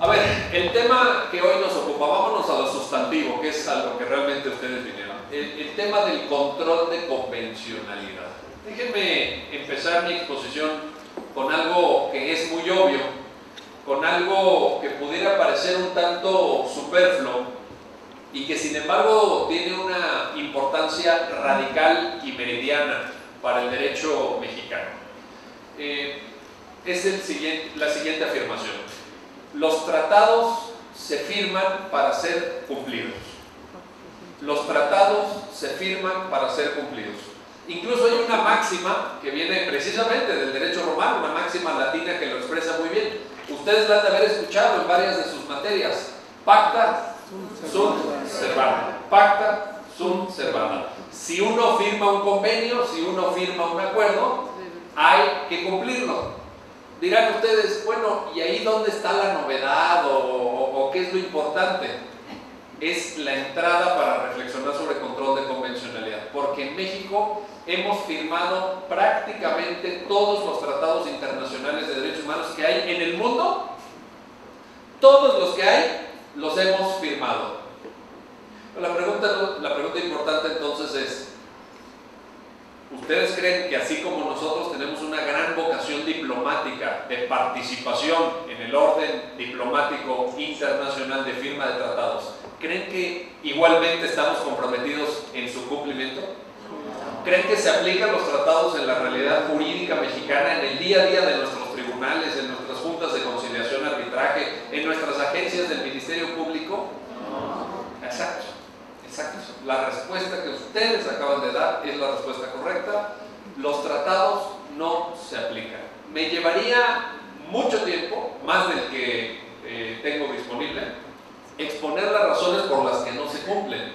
A ver, el tema que hoy nos ocupa, vámonos a lo sustantivo, que es a lo que realmente ustedes vinieron. El tema del control de convencionalidad. Déjenme empezar mi exposición con algo que es muy obvio, con algo que pudiera parecer un tanto superfluo y que sin embargo tiene una importancia radical y meridiana para el derecho mexicano. Es la siguiente afirmación: los tratados se firman para ser cumplidos. Los tratados se firman para ser cumplidos. Incluso hay una máxima que viene precisamente del derecho romano, una máxima latina que lo expresa muy bien. Ustedes la han de haber escuchado en varias de sus materias. Pacta sunt servanda. Pacta sunt servanda. Si uno firma un convenio, si uno firma un acuerdo, hay que cumplirlo. Dirán ustedes, bueno, ¿y ahí dónde está la novedad o qué es lo importante? Es la entrada para reflexionar sobre control de convencionalidad, porque en México hemos firmado prácticamente todos los tratados internacionales de derechos humanos que hay en el mundo. Todos los que hay los hemos firmado. La pregunta importante entonces es: ¿ustedes creen que así como nosotros tenemos una gran vocación diplomática de participación en el orden diplomático internacional de firma de tratados, creen que igualmente estamos comprometidos en su cumplimiento? ¿Creen que se aplican los tratados en la realidad jurídica mexicana, en el día a día de nuestros tribunales, en nuestras juntas de conciliación, arbitraje, en nuestras agencias del Ministerio Público? Exacto. Exacto. La respuesta que ustedes acaban de dar es la respuesta correcta. Los tratados no se aplican. Me llevaría mucho tiempo, más del que tengo disponible, exponer las razones por las que no se cumplen.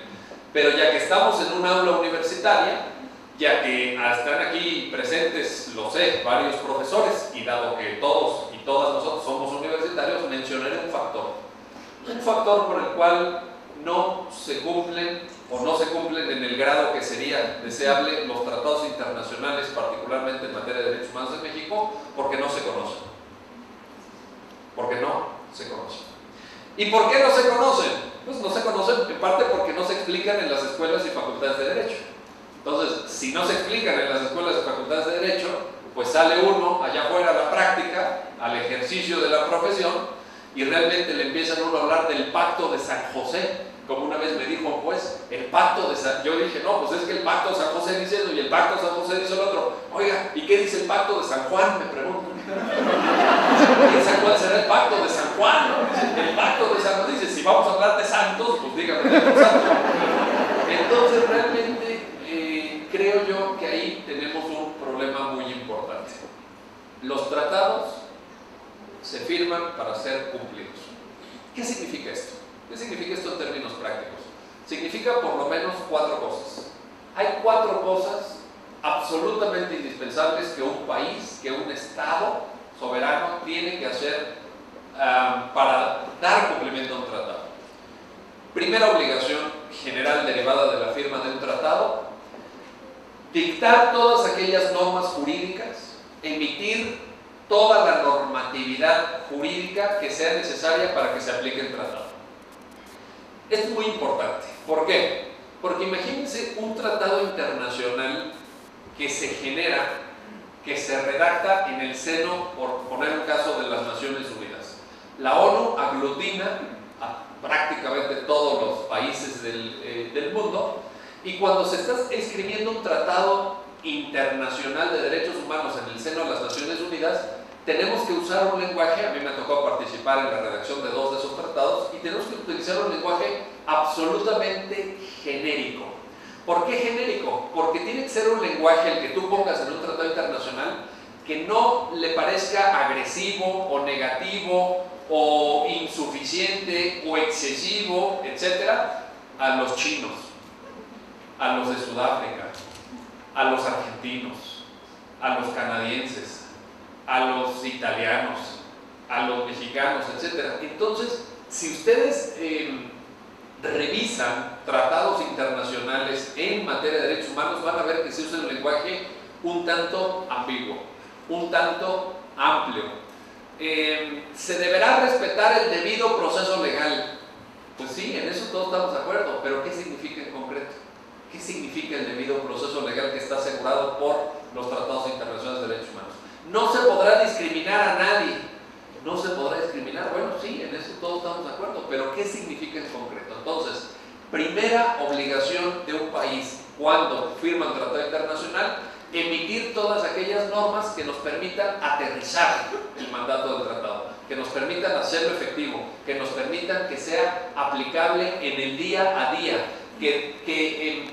Pero ya que estamos en un aula universitaria, ya que están aquí presentes, lo sé, varios profesores, y dado que todos y todas nosotros somos universitarios, mencionaré un factor. Un factor por el cual no se cumplen o no se cumplen en el grado que sería deseable los tratados internacionales, particularmente en materia de derechos humanos de México, porque no se conocen. Porque no se conocen. ¿Y por qué no se conocen? Pues no se conocen en parte porque no se explican en las escuelas y facultades de Derecho. Entonces, si no se explican en las escuelas y facultades de Derecho, pues sale uno allá afuera a la práctica, al ejercicio de la profesión, y realmente le empiezan uno a hablar del Pacto de San José. Como una vez me dijo un juez, el Pacto de San... Yo dije, no, pues es que el Pacto de San José dice eso y el Pacto de San José dice el otro. Oiga, ¿y qué dice el Pacto de San Juan? Me pregunto. ¿Cuál será el Pacto de San Juan? El Pacto de San Juan dice, si vamos a hablar de santos, pues dígame de santos. Entonces realmente creo yo que ahí tenemos un problema muy importante. Los tratados se firman para ser cumplidos. ¿Qué significa esto? ¿Qué significa esto en términos prácticos? Significa por lo menos 4 cosas. Hay 4 cosas absolutamente indispensables que un país, que un Estado soberano tiene que hacer para dar cumplimiento a un tratado. Primera obligación general derivada de la firma de un tratado: dictar todas aquellas normas jurídicas, emitir toda la normatividad jurídica que sea necesaria para que se aplique el tratado. Es muy importante. ¿Por qué? Porque imagínense un tratado internacional que se genera, que se redacta en el seno, por poner un caso, de las Naciones Unidas. La ONU aglutina a prácticamente todos los países del mundo, y cuando se está escribiendo un tratado internacional de derechos humanos en el seno de las Naciones Unidas, tenemos que usar un lenguaje, a mí me tocó participar en la redacción de 2 de esos tratados, y tenemos que utilizar un lenguaje absolutamente genérico. ¿Por qué genérico? Porque tiene que ser un lenguaje, el que tú pongas en un tratado internacional, que no le parezca agresivo o negativo o insuficiente o excesivo, etcétera, a los chinos, a los de Sudáfrica, a los argentinos, a los canadienses, a los italianos, a los mexicanos, etc. Entonces, si ustedes revisan tratados internacionales en materia de derechos humanos, van a ver que se usa un lenguaje un tanto ambiguo, un tanto amplio. ¿se deberá respetar el debido proceso legal? Pues sí, en eso todos estamos de acuerdo, pero ¿qué significa en concreto? ¿Qué significa el debido proceso legal que está asegurado por los tratados internacionales de derechos humanos? No se podrá discriminar a nadie. No se podrá discriminar. Bueno, sí, en eso todos estamos de acuerdo, pero ¿qué significa en concreto? Entonces, primera obligación de un país cuando firma un tratado internacional, emitir todas aquellas normas que nos permitan aterrizar el mandato del tratado, que nos permitan hacerlo efectivo, que nos permitan que sea aplicable en el día a día, que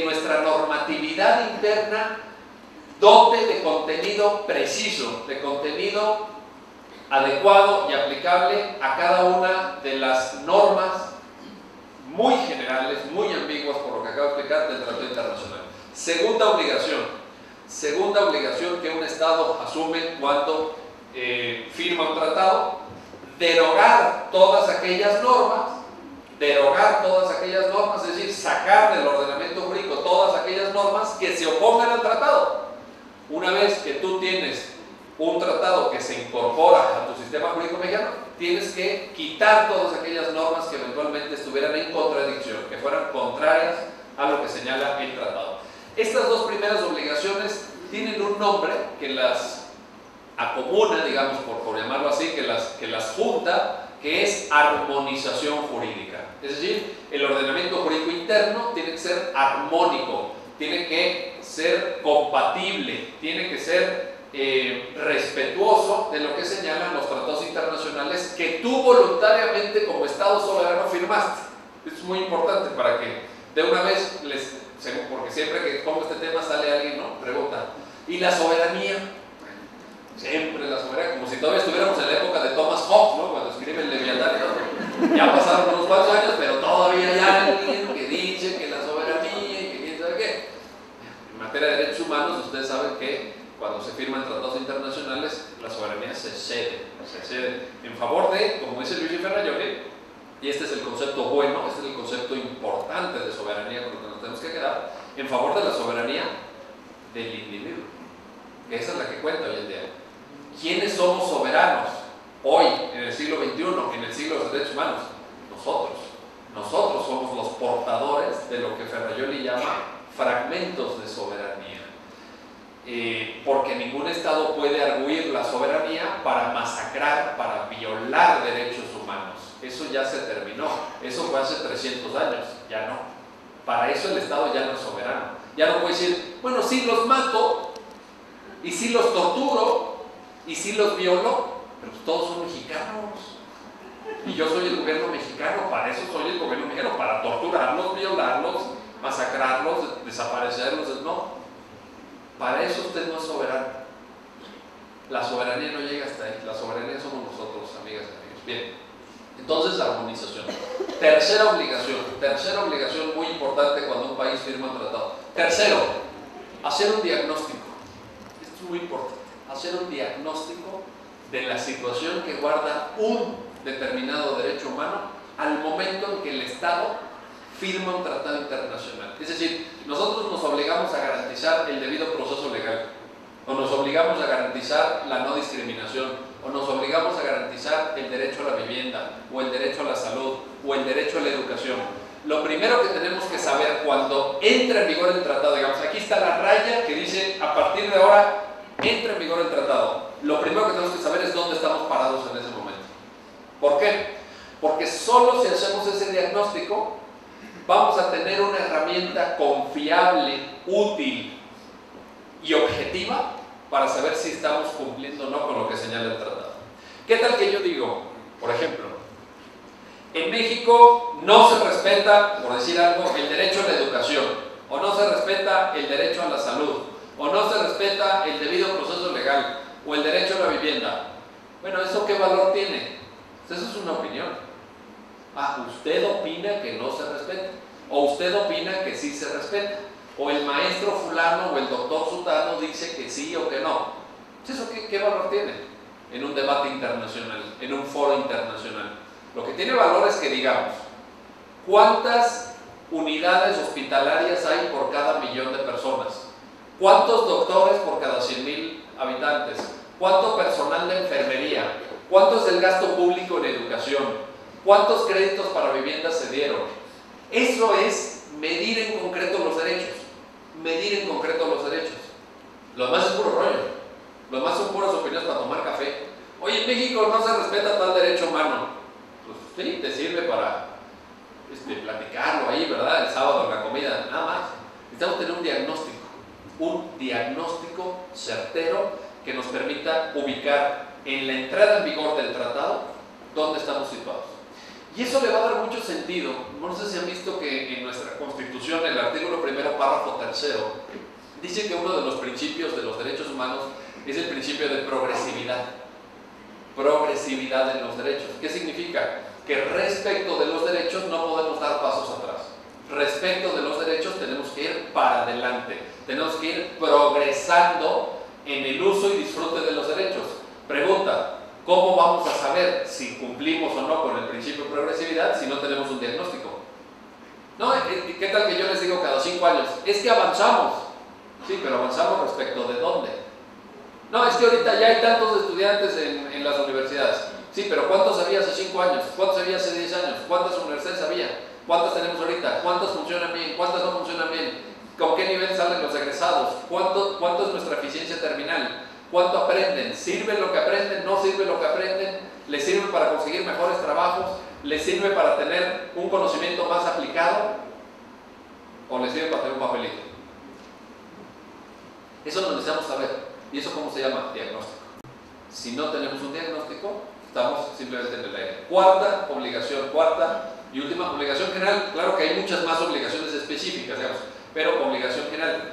nuestra normatividad interna dote de contenido preciso, de contenido adecuado y aplicable a cada una de las normas muy generales, muy ambiguas, por lo que acabo de explicar, del Tratado Internacional. Segunda obligación que un Estado asume cuando firma un tratado: derogar todas aquellas normas, es decir, sacar del ordenamiento jurídico todas aquellas normas que se opongan al tratado. Una vez que tú tienes un tratado que se incorpora a tu sistema jurídico mexicano, tienes que quitar todas aquellas normas que eventualmente estuvieran en contradicción, que fueran contrarias a lo que señala el tratado. Estas dos primeras obligaciones tienen un nombre que las acomuna, digamos, por llamarlo así, que las junta, que es armonización jurídica. Es decir, el ordenamiento jurídico interno tiene que ser armónico, tiene que ser compatible, tiene que ser respetuoso de lo que señalan los tratados internacionales que tú voluntariamente como Estado soberano firmaste. Esto es muy importante para que de una vez porque siempre que pongo este tema sale alguien, ¿no? Pregunta, ¿y la soberanía? Siempre la soberanía, como si todavía estuviéramos en la época de Thomas Hobbes, ¿no? Cuando escribe el Leviatán, ¿no? Ya pasaron unos cuantos años, pero todavía hay alguien que dice que la soberanía y que quién sabe qué. En materia de derechos humanos, ustedes saben que cuando se firman tratados internacionales, la soberanía se cede en favor de, como dice Luigi Ferrajoli, y este es el concepto bueno, este es el concepto importante de soberanía con lo que nos tenemos que quedar, en favor de la soberanía del individuo, que esa es la que cuenta hoy en día. ¿Quiénes somos soberanos hoy, en el siglo XXI, en el siglo de los derechos humanos? Nosotros somos los portadores de lo que Ferrajoli llama fragmentos de soberanía. Porque ningún Estado puede arguir la soberanía para masacrar, para violar derechos humanos. Eso ya se terminó. Eso fue hace 300 años. Ya no. Para eso el Estado ya no es soberano. Ya no puede decir, bueno, sí los mato, y sí los torturo, y sí los violo, pero pues todos son mexicanos. Y yo soy el gobierno mexicano, para eso soy el gobierno mexicano, para torturarlos, violarlos, masacrarlos, desaparecerlos. No. Para eso usted no es soberano. La soberanía no llega hasta ahí. La soberanía somos nosotros, amigas y amigos. Bien, entonces armonización. Tercera obligación muy importante cuando un país firma un tratado. Tercero, hacer un diagnóstico. Esto es muy importante. Hacer un diagnóstico de la situación que guarda un determinado derecho humano al momento en que el Estado firma un tratado internacional. Es decir, nosotros nos obligamos a garantizar el debido proceso legal, o nos obligamos a garantizar la no discriminación, o nos obligamos a garantizar el derecho a la vivienda, o el derecho a la salud, o el derecho a la educación. Lo primero que tenemos que saber cuando entra en vigor el tratado, digamos, aquí está la raya que dice, a partir de ahora, entra en vigor el tratado. Lo primero que tenemos que saber es dónde estamos parados en ese momento. ¿Por qué? Porque solo si hacemos ese diagnóstico, vamos a tener una herramienta confiable, útil y objetiva para saber si estamos cumpliendo o no con lo que señala el tratado. ¿Qué tal que yo digo, por ejemplo, en México no se respeta, por decir algo, el derecho a la educación, o no se respeta el derecho a la salud, o no se respeta el debido proceso legal, o el derecho a la vivienda? Bueno, ¿eso qué valor tiene? Pues eso es una opinión. Usted opina que no se respeta, o usted opina que sí se respeta, o el maestro fulano o el doctor sutano dice que sí o que no. ¿Eso qué valor tiene en un debate internacional, en un foro internacional? Lo que tiene valor es que digamos, ¿cuántas unidades hospitalarias hay por cada millón de personas? ¿Cuántos doctores por cada 100,000 habitantes? ¿Cuánto personal de enfermería? ¿Cuánto es el gasto público en educación? ¿Cuántos créditos para viviendas se dieron? Eso es medir en concreto los derechos. Medir en concreto los derechos. Lo demás es puro rollo. Lo demás son puras opiniones para tomar café. Oye, en México no se respeta tal derecho humano. Pues sí, te sirve para platicarlo ahí, ¿verdad? El sábado en la comida, nada más. Necesitamos tener un diagnóstico certero que nos permita ubicar en la entrada en vigor del tratado dónde estamos situados. Y eso le va a dar mucho sentido. No sé si han visto que en nuestra Constitución, el artículo 1, párrafo 3, dice que uno de los principios de los derechos humanos es el principio de progresividad. Progresividad en los derechos. ¿Qué significa? Que respecto de los derechos no podemos dar pasos atrás. Respecto de los derechos tenemos que ir para adelante. Tenemos que ir progresando en el uso y disfrute de los derechos. Pregunta: ¿cómo vamos a saber si cumplimos o no con el principio de progresividad si no tenemos un diagnóstico? No, ¿qué tal que yo les digo cada 5 años? Es que avanzamos. Sí, pero avanzamos respecto de dónde. No, es que ahorita ya hay tantos estudiantes en las universidades. Sí, pero ¿cuántos había hace 5 años? ¿Cuántos había hace 10 años? ¿Cuántas universidades había? ¿Cuántas tenemos ahorita? ¿Cuántas funcionan bien? ¿Cuántas no funcionan bien? ¿Con qué nivel salen los egresados? ¿Cuánto es nuestra eficiencia terminal? ¿Cuánto aprenden? ¿Sirve lo que aprenden? ¿No sirve lo que aprenden? ¿Les sirve para conseguir mejores trabajos? ¿Les sirve para tener un conocimiento más aplicado? ¿O les sirve para tener un papelito? Eso lo necesitamos saber. ¿Y eso cómo se llama? Diagnóstico. Si no tenemos un diagnóstico, estamos simplemente en el aire. Cuarta obligación, cuarta y última obligación general. Claro que hay muchas más obligaciones específicas, digamos, pero obligación general.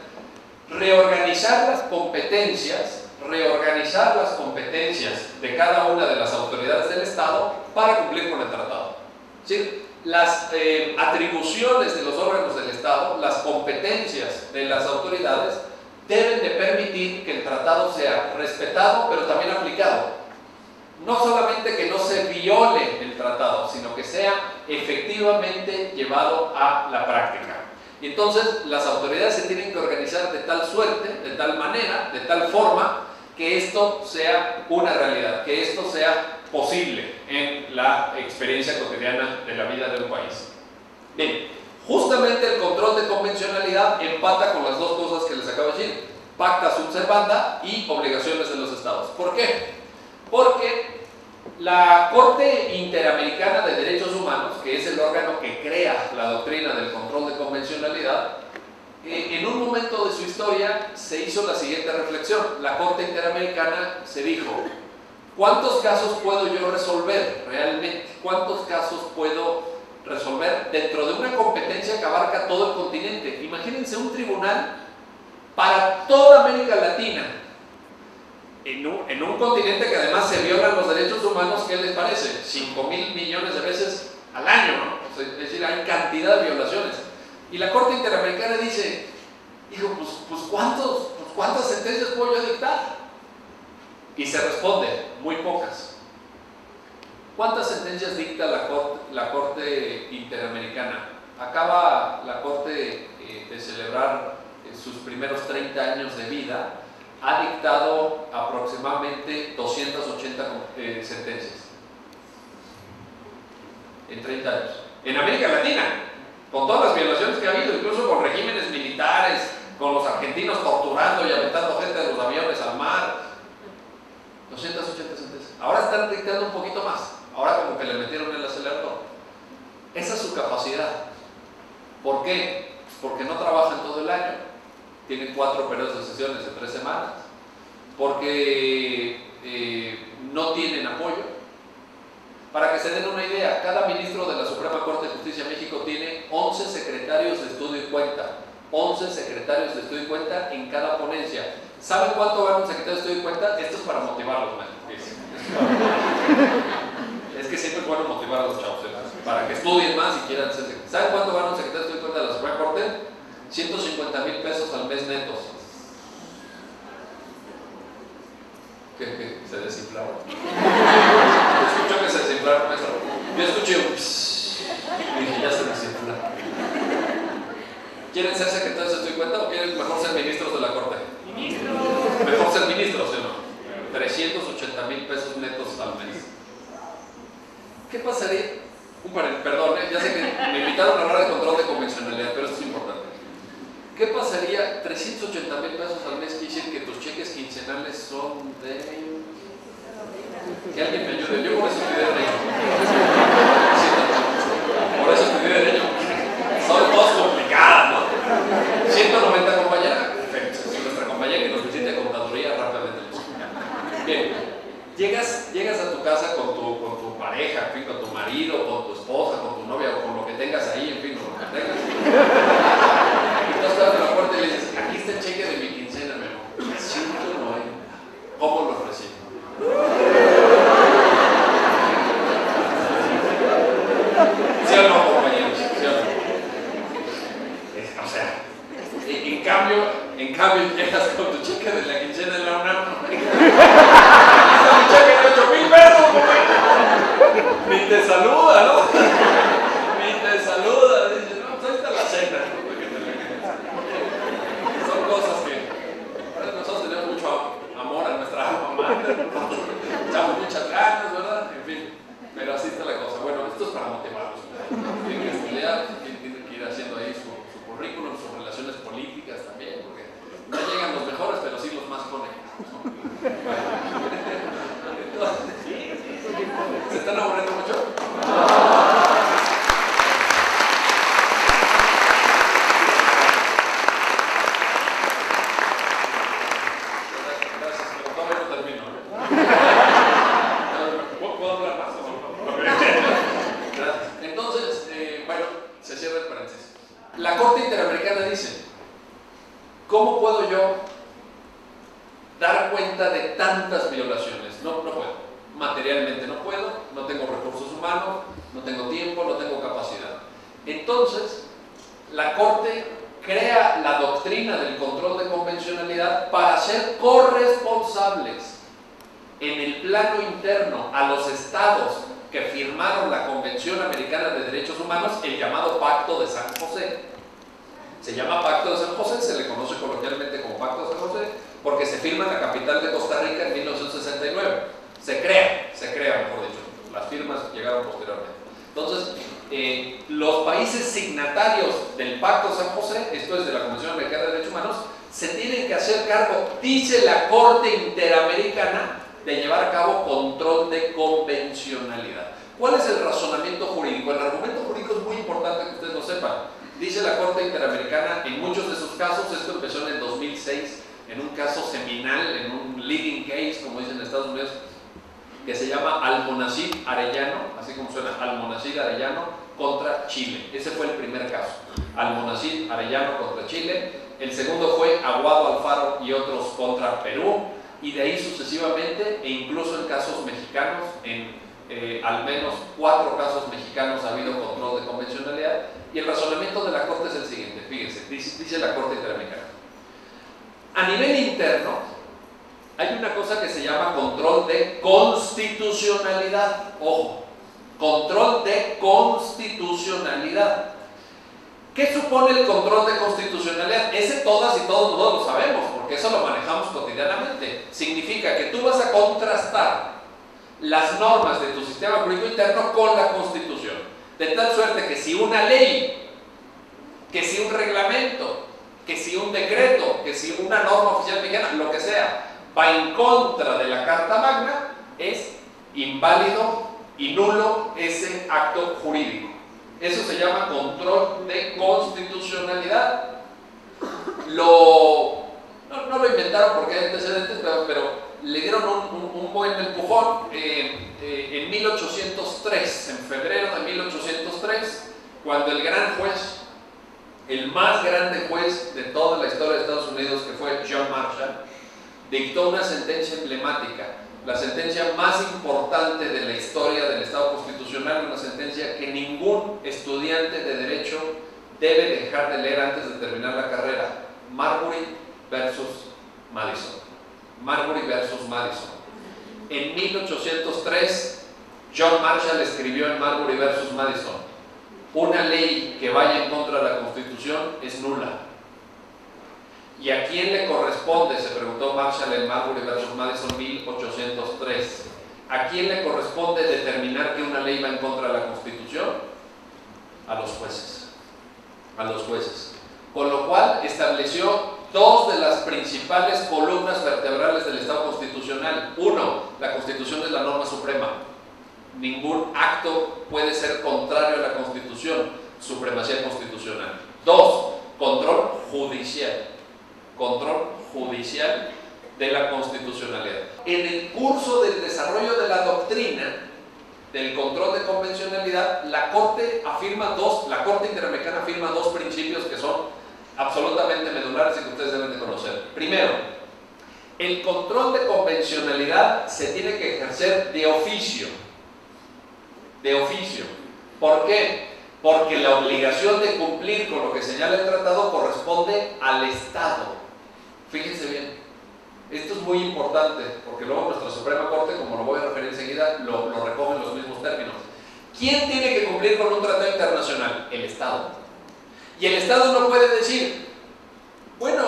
Reorganizar las competencias de cada una de las autoridades del Estado para cumplir con el tratado. ¿Sí? Las atribuciones de los órganos del Estado, las competencias de las autoridades, deben de permitir que el tratado sea respetado, pero también aplicado. No solamente que no se viole el tratado, sino que sea efectivamente llevado a la práctica. Y entonces las autoridades se tienen que organizar de tal suerte, de tal manera, de tal forma, que esto sea una realidad, que esto sea posible en la experiencia cotidiana de la vida de un país. Bien, justamente el control de convencionalidad empata con las dos cosas que les acabo de decir: pacta sunt servanda y obligaciones de los estados. ¿Por qué? Porque la Corte Interamericana de Derechos Humanos, que es el órgano que crea la doctrina del control de convencionalidad, en un momento de su historia se hizo la siguiente reflexión. La Corte Interamericana se dijo: ¿cuántos casos puedo yo resolver realmente? ¿Cuántos casos puedo resolver dentro de una competencia que abarca todo el continente? Imagínense un tribunal para toda América Latina, en un continente que además se violan los derechos humanos. ¿Qué les parece? 5,000 millones de veces al año, ¿no? Es decir, hay cantidad de violaciones. Y la Corte Interamericana dice: digo, ¿cuántas sentencias puedo yo dictar? Y se responde: muy pocas. ¿Cuántas sentencias dicta la Corte Interamericana? Acaba la Corte de celebrar sus primeros 30 años de vida. Ha dictado aproximadamente 280 sentencias en 30 años. En América Latina, con todas las violaciones que ha habido, incluso con regímenes militares, con los argentinos torturando y aventando gente de los aviones al mar. 280 sentencias. Ahora están dictando un poquito más. Ahora como que le metieron el acelerador. Esa es su capacidad. ¿Por qué? Pues porque no trabajan todo el año. Tienen 4 periodos de sesiones de 3 semanas. Porque no tienen apoyo. Para que se den una idea, cada ministro de la Suprema Corte de Justicia de México tiene 11 secretarios de estudio y cuenta. 11 secretarios de estudio y cuenta en cada ponencia. ¿Saben cuánto gana un secretario de estudio y cuenta? Esto es para motivarlos, man. Es que siempre es bueno motivar a los chavos, para que estudien más y quieran ser secretarios. ¿Saben cuánto gana un secretario de estudio y cuenta de la Suprema Corte? 150,000 pesos al mes netos. ¿Qué? ¿Se desinflaron? Escucho que se desinflaron, maestro. Yo escuché un psss, y dije: ya se desinflaron. ¿Quieren ser secretarios de estudio y cuenta o quieren mejor ser ministros de la Corte? Ministros. Mejor ser ministros, ¿sí o no? 380,000 pesos netos al mes. ¿qué pasaría? Perdón, ya sé que me invitaron a hablar de control de convencionalidad, pero esto es importante. ¿Qué pasaría? 380,000 pesos al mes quiere decir que tus cheques quincenales son de... Que alguien me ayude, yo por eso estudié Derecho. Por eso estudié Derecho. Son todas complicadas, ¿no? 190 compañeras, perfecto. Si nuestra compañera que nos visite a contaduría, rápidamente lo explica. Bien, llegas a tu casa con tu pareja, en fin, con tu marido, con tu esposa, con tu novia o con lo que tengas ahí, en fin, con lo que tengas. Y tú estás en la puerta y le dices, aquí está el cheque de mi quincena, mi amor. 190. ¿Cómo lo ofrecí? ¿Sí o no, compañeros? ¿Sí o no? O sea, en cambio llegas con tu cheque de la quincena de la UNAM. Está mi cheque de 8,000 pesos, compañero. Ni te saluda, ¿no? Ni te saluda. Dice, no, pues ahí está la cena. Son cosas que nosotros tenemos mucho amor a nuestra alma mater, echamos muchas ganas, ¿verdad? En fin, pero así está la cosa. Bueno, esto es para motivarlos. Tienen que estudiar, tienen que ir haciendo ahí su currículum, sus relaciones políticas también, porque no llegan los mejores, pero sí los más conectados, ¿no? Entonces, ¿se están aburriendo mucho? Gracias, pero todavía no termino. ¿Puedo hablar más o no? Gracias. Entonces, bueno, se cierra el paréntesis. La Corte Interamericana dice, ¿cómo puedo yo dar cuenta de tantas violaciones? No puedo. Materialmente no puedo, no tengo recursos humanos, no tengo tiempo, no tengo capacidad. Entonces, la Corte crea la doctrina del control de convencionalidad para ser corresponsables en el plano interno a los estados que firmaron la Convención Americana de Derechos Humanos, el llamado Pacto de San José. Se llama Pacto de San José, se le conoce coloquialmente como Pacto de San José, porque se firma en la capital de Costa Rica en 1969. Se crea, mejor dicho. Las firmas llegaron posteriormente. Entonces, los países signatarios del Pacto de San José, esto es de la Convención Americana de Derechos Humanos, se tienen que hacer cargo, dice la Corte Interamericana, de llevar a cabo control de convencionalidad. ¿Cuál es el razonamiento jurídico? El argumento jurídico es muy importante que ustedes lo sepan. Dice la Corte Interamericana, en muchos de sus casos, esto empezó en el 2006, en un caso seminal, en un leading case, como dicen en Estados Unidos, que se llama Almonacid Arellano, así como suena, Almonacid Arellano contra Chile. Ese fue el primer caso, Almonacid Arellano contra Chile. El segundo fue Aguado Alfaro y otros contra Perú, y de ahí sucesivamente, e incluso en casos mexicanos, en al menos 4 casos mexicanos ha habido control de convencionalidad. Y el razonamiento de la Corte es el siguiente, fíjense, dice la Corte Interamericana. A nivel interno, hay una cosa que se llama control de constitucionalidad. Ojo, control de constitucionalidad. ¿Qué supone el control de constitucionalidad? Ese todas y todos nosotros lo sabemos, porque eso lo manejamos cotidianamente. Significa que tú vas a contrastar las normas de tu sistema jurídico interno con la Constitución. De tal suerte que si una ley, que si un reglamento, que si un decreto, que si una norma oficial mexicana, lo que sea, va en contra de la Carta Magna, es inválido y nulo ese acto jurídico. Eso se llama control de constitucionalidad. No lo inventaron porque hay antecedentes, pero le dieron un buen empujón en 1803, en febrero de 1803, cuando el gran juez, el más grande juez de toda la historia de Estados Unidos, que fue John Marshall, dictó una sentencia emblemática, la sentencia más importante de la historia del Estado Constitucional, una sentencia que ningún estudiante de Derecho debe dejar de leer antes de terminar la carrera: Marbury versus Madison. Marbury versus Madison. En 1803, John Marshall escribió en Marbury versus Madison: una ley que vaya en contra de la Constitución es nula. ¿Y a quién le corresponde?, se preguntó Marshall en Marbury versus Madison 1803. ¿A quién le corresponde determinar que una ley va en contra de la Constitución? A los jueces. A los jueces. Con lo cual estableció dos de las principales columnas vertebrales del Estado constitucional. Uno, la Constitución es la norma suprema. Ningún acto puede ser contrario a la Constitución, supremacía constitucional. Dos, control judicial. Control judicial de la constitucionalidad. En el curso del desarrollo de la doctrina del control de convencionalidad, la Corte Interamericana afirma dos principios que son absolutamente medulares y que ustedes deben de conocer. Primero, el control de convencionalidad se tiene que ejercer de oficio. De oficio. ¿Por qué? Porque la obligación de cumplir con lo que señala el tratado corresponde al Estado. Fíjense bien, esto es muy importante, porque luego nuestra Suprema Corte, como lo voy a referir enseguida, lo recoge en los mismos términos. ¿Quién tiene que cumplir con un tratado internacional? El Estado. Y el Estado no puede decir, bueno,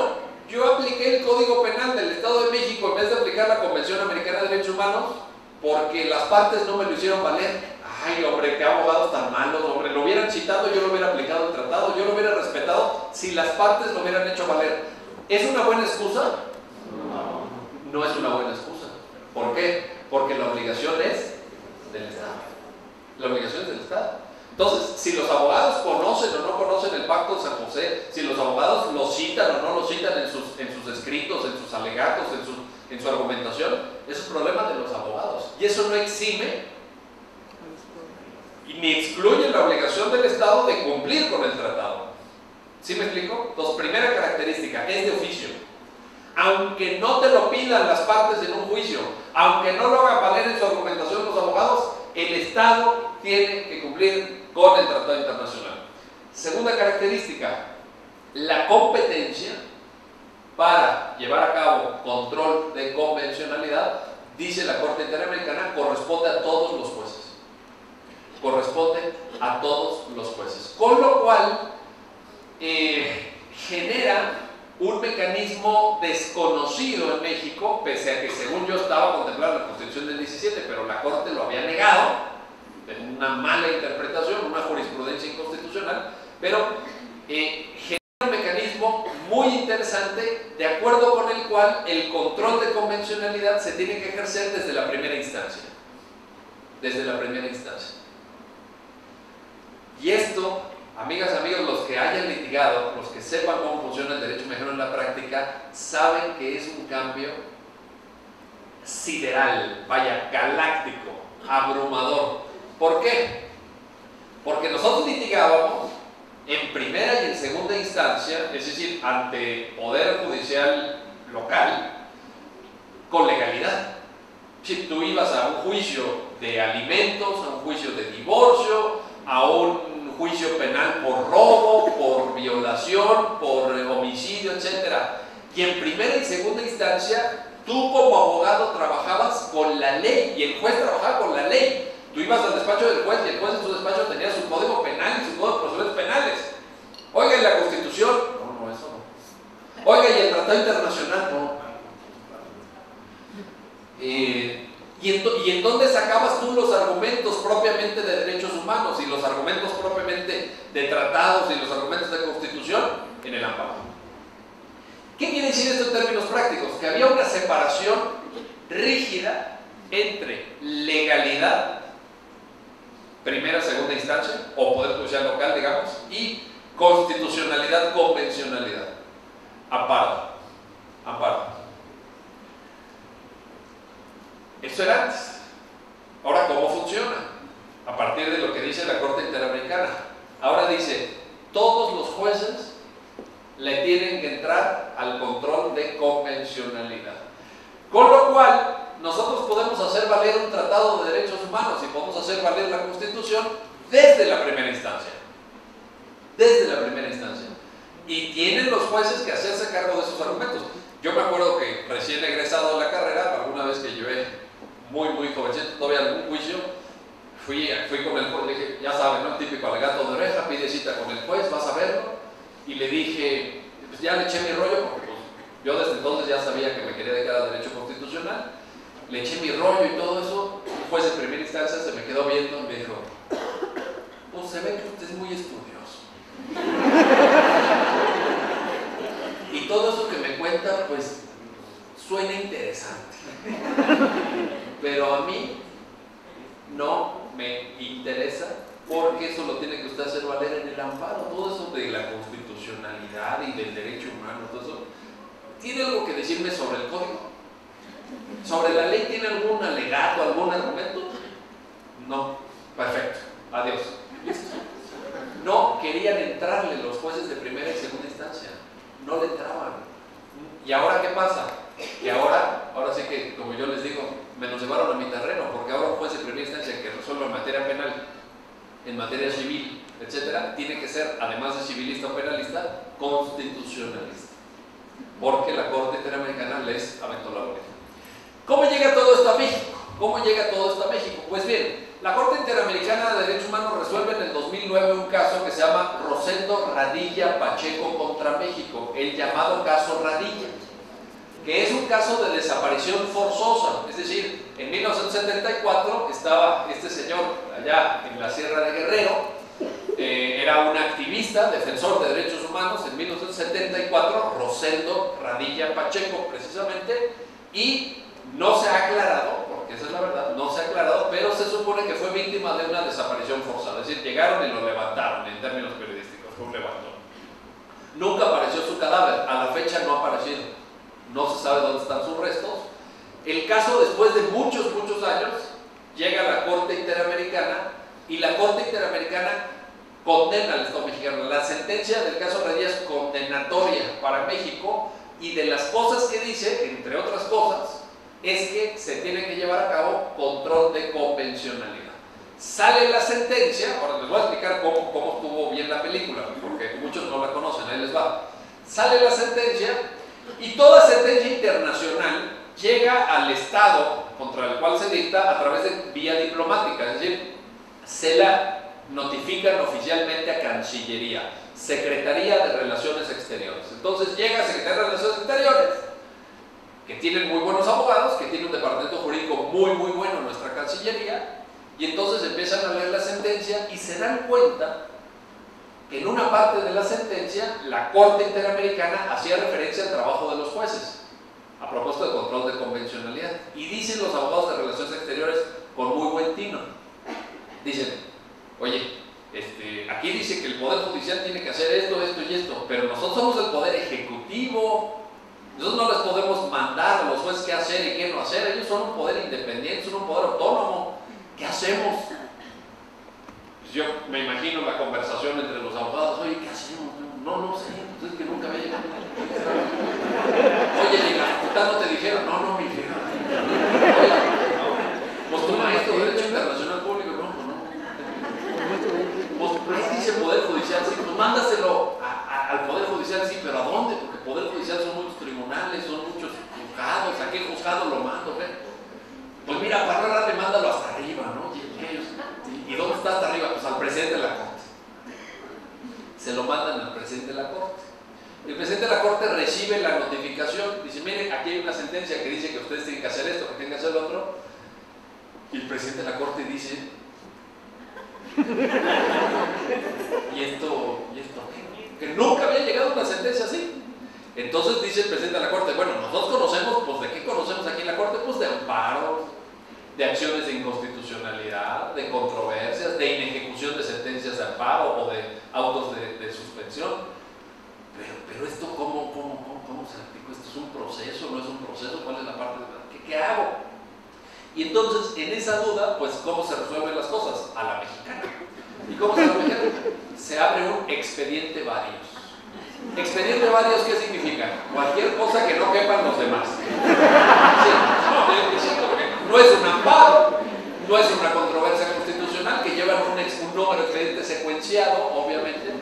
yo apliqué el Código Penal del Estado de México en vez de aplicar la Convención Americana de Derechos Humanos porque las partes no me lo hicieron valer. Ay, hombre, qué abogados tan malos, hombre, lo hubieran citado, yo lo hubiera aplicado el tratado, yo lo hubiera respetado si las partes lo hubieran hecho valer. ¿Es una buena excusa? No es una buena excusa. ¿Por qué? Porque la obligación es del Estado. La obligación es del Estado. Entonces, si los abogados conocen o no conocen el Pacto de San José, si los abogados lo citan o no lo citan en sus escritos, en sus alegatos, en su argumentación, eso es problema de los abogados. Y eso no exime ni excluye la obligación del Estado de cumplir con el tratado. ¿Sí me explico? Entonces, primera característica, es de oficio. Aunque no te lo pidan las partes en un juicio, aunque no lo hagan valer en su argumentación los abogados, el Estado tiene que cumplir con el Tratado Internacional. Segunda característica, la competencia para llevar a cabo control de convencionalidad, dice la Corte Interamericana, corresponde a todos los jueces. Corresponde a todos los jueces. Con lo cual, genera un mecanismo desconocido en México, pese a que según yo estaba contemplado en la Constitución del 17, pero la Corte lo había negado, en una mala interpretación, una jurisprudencia inconstitucional, pero genera un mecanismo muy interesante, de acuerdo con el cual el control de convencionalidad se tiene que ejercer desde la primera instancia. Desde la primera instancia. Y esto, amigas, amigos, los que hayan litigado, los que sepan cómo funciona el derecho mexicano en la práctica, saben que es un cambio sideral, vaya, galáctico, abrumador. ¿Por qué? Porque nosotros litigábamos en primera y en segunda instancia, es decir, ante Poder Judicial local, con legalidad. Si tú ibas a un juicio de alimentos, a un juicio de divorcio, a un juicio penal por robo, por violación, por homicidio, etc. Y en primera y segunda instancia, tú como abogado trabajabas con la ley y el juez trabajaba con la ley. Tú ibas al despacho del juez y el juez en su despacho tenía su código penal y su código de procedimientos penales. Oiga, ¿y la Constitución? No, eso no. Oiga, ¿y el Tratado Internacional? No. ¿Y en dónde sacabas tú los argumentos propiamente de derechos humanos y los argumentos propiamente de tratados y los argumentos de constitución? En el amparo. ¿Qué quiere decir esto en términos prácticos? Que había una separación rígida entre legalidad, primera, segunda instancia, o poder judicial local, digamos, y constitucionalidad, convencionalidad. Amparo. Amparo. Eso era antes. Ahora, ¿cómo funciona? A partir de lo que dice la Corte Interamericana. Ahora dice, todos los jueces le tienen que entrar al control de convencionalidad. Con lo cual, nosotros podemos hacer valer un tratado de derechos humanos y podemos hacer valer la Constitución desde la primera instancia. Desde la primera instancia. Y tienen los jueces que hacerse cargo de esos argumentos. Yo me acuerdo que recién egresado de la carrera, alguna vez que llevé muy jovencito, todavía algún juicio, fui con el juez, le dije, ya saben, ¿no? El típico alegato de oreja, pide cita con el juez, vas a verlo, y le dije, pues ya le eché mi rollo, porque pues, yo desde entonces ya sabía que me quería dedicar a derecho constitucional, le eché mi rollo y todo eso, juez de primera instancia se me quedó viendo y me dijo, pues se ve que usted es muy estudioso. Y todo eso que me cuenta, pues, suena interesante. Pero a mí no me interesa, porque eso lo tiene que usted hacer valer en el amparo. Todo eso de la constitucionalidad y del derecho humano, todo eso, ¿tiene algo que decirme sobre el código? ¿Sobre la ley tiene algún alegato, algún argumento? No. Perfecto. Adiós. ¿Listo? No querían entrarle los jueces de primera y segunda instancia. No le entraban. ¿Y ahora qué pasa? Que ahora sí que, como yo les digo, me los llevaron a mi terreno, porque ahora un juez de primera instancia que resuelva en materia penal, en materia civil, etcétera, tiene que ser, además de civilista o penalista, constitucionalista, porque la Corte Interamericana les aventó la boleta. ¿Cómo llega todo esto a México? ¿Cómo llega todo esto a México? Pues bien, la Corte Interamericana de Derechos Humanos resuelve en el 2009 un caso que se llama Rosendo Radilla Pacheco contra México, el llamado caso Radilla, que es un caso de desaparición forzosa. Es decir, en 1974 estaba este señor allá en la Sierra de Guerrero, era un activista, defensor de derechos humanos, en 1974, Rosendo Radilla Pacheco precisamente, y no se ha aclarado, porque esa es la verdad, no se ha aclarado, pero se supone que fue víctima de una desaparición forzada. Es decir, llegaron y lo levantaron, en términos periodísticos, fue un levantón. Nunca apareció su cadáver, a la fecha no ha aparecido, no se sabe dónde están sus restos. El caso, después de muchos años, llega a la Corte Interamericana, y la Corte Interamericana condena al Estado mexicano. La sentencia del caso Radilla es condenatoria para México, y de las cosas que dice, entre otras cosas, es que se tiene que llevar a cabo control de convencionalidad. Sale la sentencia, ahora les voy a explicar cómo estuvo bien la película, porque muchos no la conocen, ahí les va. Sale la sentencia, y toda sentencia internacional llega al Estado contra el cual se dicta a través de vía diplomática, es decir, se la notifican oficialmente a Cancillería, Secretaría de Relaciones Exteriores. Entonces llega a Secretaría de Relaciones Exteriores, que tienen muy buenos abogados, que tiene un departamento jurídico muy bueno en nuestra Cancillería, y entonces empiezan a leer la sentencia y se dan cuenta que en una parte de la sentencia la Corte Interamericana hacía referencia al trabajo de los jueces a propósito de control de convencionalidad, y dicen los abogados de Relaciones Exteriores con muy buen tino, dicen, oye, aquí dice que el Poder Judicial tiene que hacer esto y esto, pero nosotros somos el Poder Ejecutivo. Nosotros no les podemos mandar a los jueces qué hacer y qué no hacer. Ellos son un poder independiente, son un poder autónomo. ¿Qué hacemos? Pues yo me imagino la conversación entre los abogados. Oye, ¿qué hacemos? No sé, pues es que nunca había llegado. Oye, en la facultad no te dijeron. No, me dijeron. Pues tu maestro de Derecho Internacional Público, no. Pues ahí dice Poder Judicial, sí, pues mándaselo al Poder Judicial, sí, pero ¿a dónde? Porque el Poder Judicial son muchos tribunales, son muchos juzgados. ¿A qué juzgado lo mando? Pues mira, para no darle, mándalo hasta arriba, ¿no? ¿Y dónde está hasta arriba? Pues al presidente de la Corte. Se lo mandan al presidente de la Corte. El presidente de la Corte recibe la notificación, dice, mire, aquí hay una sentencia que dice que ustedes tienen que hacer esto, que tienen que hacer lo otro. Y el presidente de la Corte dice, ¿y esto qué? Que nunca había llegado una sentencia así. Entonces dice el presidente de la Corte, bueno, nosotros conocemos, pues ¿de qué conocemos aquí en la Corte? Pues de amparos, de acciones de inconstitucionalidad, de controversias, de inejecución de sentencias de amparo o de autos de suspensión. Pero esto, ¿cómo se aplicó? ¿Esto es un proceso? ¿No es un proceso? ¿Cuál es la parte de qué hago? Y entonces, en esa duda, pues, ¿cómo se resuelven las cosas? A la mexicana. ¿Y cómo se llama? Se abre un expediente varios. ¿Expediente varios qué significa? Cualquier cosa que no quepan los demás. Sí, no es un amparo, no es una controversia constitucional que llevan un número de expediente secuenciado, obviamente.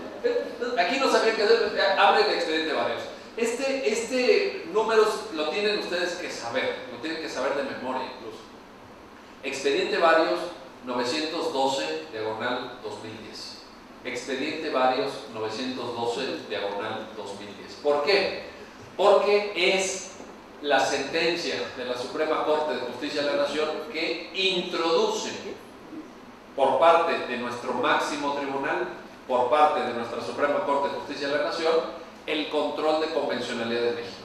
Aquí no sabían qué hacer, abre el expediente varios. Este número lo tienen ustedes que saber, lo tienen que saber de memoria incluso. Expediente varios 912, diagonal 2010. Expediente varios 912, diagonal 2010. ¿Por qué? Porque es la sentencia de la Suprema Corte de Justicia de la Nación que introduce por parte de nuestro máximo tribunal, por parte de nuestra Suprema Corte de Justicia de la Nación, el control de convencionalidad de México.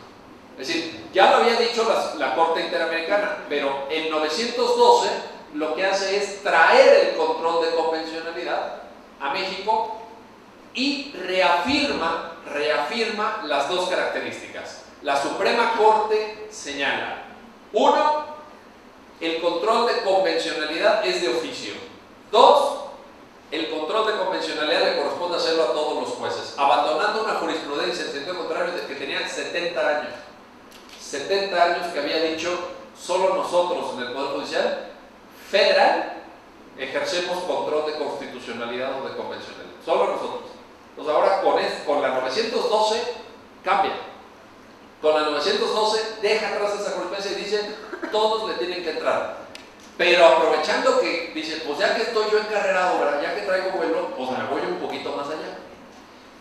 Es decir, ya lo había dicho la Corte Interamericana, pero en 912 lo que hace es traer el control de convencionalidad a México y reafirma las dos características. La Suprema Corte señala: uno, el control de convencionalidad es de oficio. Dos, el control de convencionalidad le corresponde hacerlo a todos los jueces, abandonando una jurisprudencia en sentido contrario de que tenía 70 años. 70 años que había dicho: solo nosotros en el Poder Judicial Federal ejercemos control de constitucionalidad o de convencionalidad. Solo nosotros. Entonces ahora con la 912 cambia. Con la 912 deja atrás esa jurisprudencia y dice: todos le tienen que entrar. Pero aprovechando que dice: pues ya que estoy yo encarrerado, ¿verdad? Ya que traigo vuelo, pues me voy un poquito más allá.